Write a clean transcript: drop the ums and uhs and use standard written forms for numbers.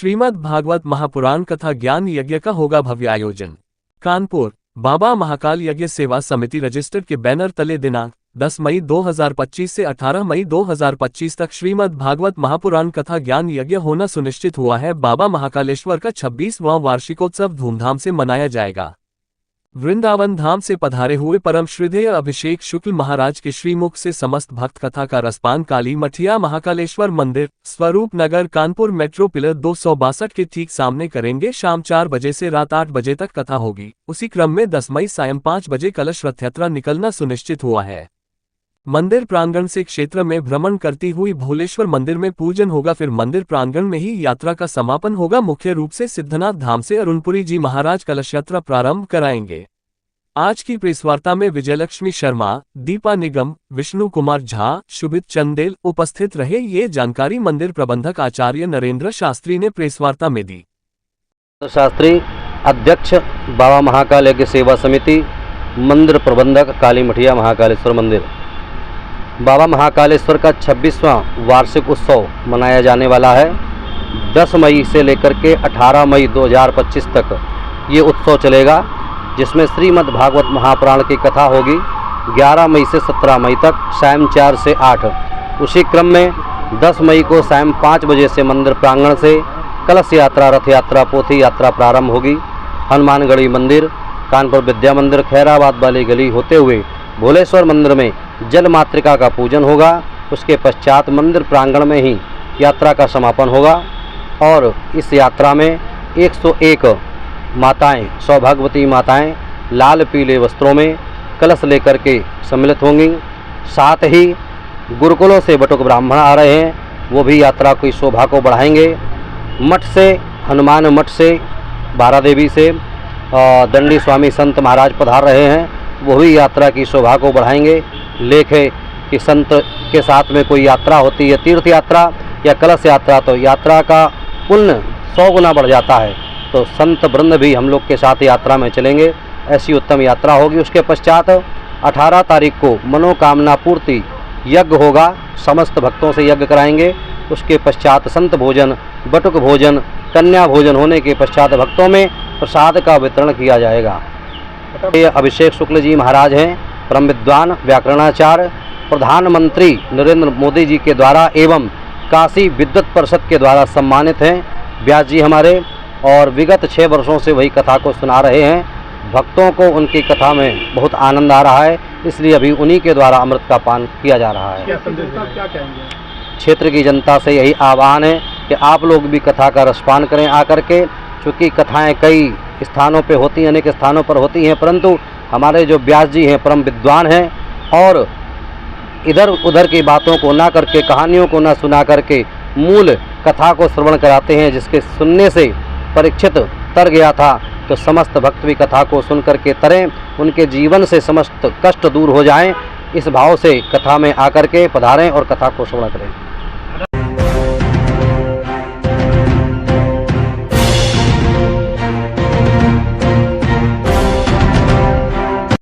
श्रीमद् भागवत महापुराण कथा ज्ञान यज्ञ का होगा भव्य आयोजन। कानपुर बाबा महाकाल यज्ञ सेवा समिति रजिस्टर के बैनर तले दिनांक 10 मई 2025 से 18 मई 2025 तक श्रीमद् भागवत महापुराण कथा ज्ञान यज्ञ होना सुनिश्चित हुआ है। बाबा महाकालेश्वर का 26वां वार्षिकोत्सव धूमधाम से मनाया जाएगा। वृंदावन धाम से पधारे हुए परम श्रद्धेय अभिषेक शुक्ल महाराज के श्रीमुख से समस्त भक्त कथा का रसपान काली मठिया महाकालेश्वर मंदिर, स्वरूप नगर, कानपुर मेट्रो पिलर 262 के ठीक सामने करेंगे। शाम 4 बजे से रात 8 बजे तक कथा होगी। उसी क्रम में 10 मई सायं 5 बजे कलश रथ यात्रा निकलना सुनिश्चित हुआ है। मंदिर प्रांगण से क्षेत्र में भ्रमण करती हुई भोलेश्वर मंदिर में पूजन होगा, फिर मंदिर प्रांगण में ही यात्रा का समापन होगा। मुख्य रूप से सिद्धनाथ धाम से अरुणपुरी जी महाराज कलश यात्रा प्रारंभ कराएंगे। आज की प्रेसवार्ता में विजयलक्ष्मी शर्मा, दीपा निगम, विष्णु कुमार झा, शुभित चंदेल उपस्थित रहे। ये जानकारी मंदिर प्रबंधक आचार्य नरेंद्र शास्त्री ने प्रेसवार्ता में दी। शास्त्री अध्यक्ष बाबा महाकाल यज्ञ सेवा समिति, मंदिर प्रबंधक काली मठिया महाकालेश्वर मंदिर। बाबा महाकालेश्वर का 26वां वार्षिक उत्सव मनाया जाने वाला है। 10 मई से लेकर के 18 मई 2025 तक ये उत्सव चलेगा, जिसमें श्रीमद् भागवत महापुराण की कथा होगी 11 मई से 17 मई तक सायं 4 से 8। उसी क्रम में 10 मई को सायं 5 बजे से मंदिर प्रांगण से कलश यात्रा, रथ यात्रा, पोथी यात्रा प्रारंभ होगी। हनुमानगढ़ी मंदिर, कानपुर विद्या मंदिर, खैराबाद वाली गली होते हुए भोलेश्वर मंदिर में जल मातृका का पूजन होगा। उसके पश्चात मंदिर प्रांगण में ही यात्रा का समापन होगा और इस यात्रा में 101 माताएं, सौभाग्यवती माताएं लाल पीले वस्त्रों में कलश लेकर के सम्मिलित होंगी। साथ ही गुरुकुलों से बटुक ब्राह्मण आ रहे हैं, वो भी यात्रा की शोभा को बढ़ाएंगे। मठ से, हनुमान मठ से, बारा देवी से दंडी स्वामी संत महाराज पधार रहे हैं, वो भी यात्रा की शोभा को बढ़ाएंगे। लेख है कि संत के साथ में कोई यात्रा होती है, तीर्थ यात्रा या कलश यात्रा, तो यात्रा का पुण्य 100 गुना बढ़ जाता है। तो संत वृंद भी हम लोग के साथ यात्रा में चलेंगे। ऐसी उत्तम यात्रा होगी। उसके पश्चात 18 तारीख को मनोकामना पूर्ति यज्ञ होगा, समस्त भक्तों से यज्ञ कराएंगे। उसके पश्चात संत भोजन, बटुक भोजन, कन्या भोजन होने के पश्चात भक्तों में प्रसाद का वितरण किया जाएगा। ये अभिषेक शुक्ल जी महाराज हैं, परम विद्वान, व्याकरणाचार्य, प्रधानमंत्री नरेंद्र मोदी जी के द्वारा एवं काशी विद्वत परिषद के द्वारा सम्मानित हैं। व्यास जी हमारे, और विगत 6 वर्षों से वही कथा को सुना रहे हैं। भक्तों को उनकी कथा में बहुत आनंद आ रहा है, इसलिए अभी उन्हीं के द्वारा अमृत का पान किया जा रहा है। क्या कहेंगे? क्षेत्र की जनता से यही आह्वान है कि आप लोग भी कथा का रसपान करें आकर के, क्योंकि कथाएं कई स्थानों पे होती हैं, अनेक स्थानों पर होती हैं, परंतु हमारे जो व्यास जी हैं परम विद्वान हैं और इधर उधर की बातों को ना करके, कहानियों को ना सुना करके मूल कथा को श्रवण कराते हैं, जिसके सुनने से परीक्षित तर गया था। तो समस्त भक्त भी कथा को सुन करके तरें, उनके जीवन से समस्त कष्ट दूर हो जाएं। इस भाव से कथा में आकर के पधारें और कथा को श्रवण करें।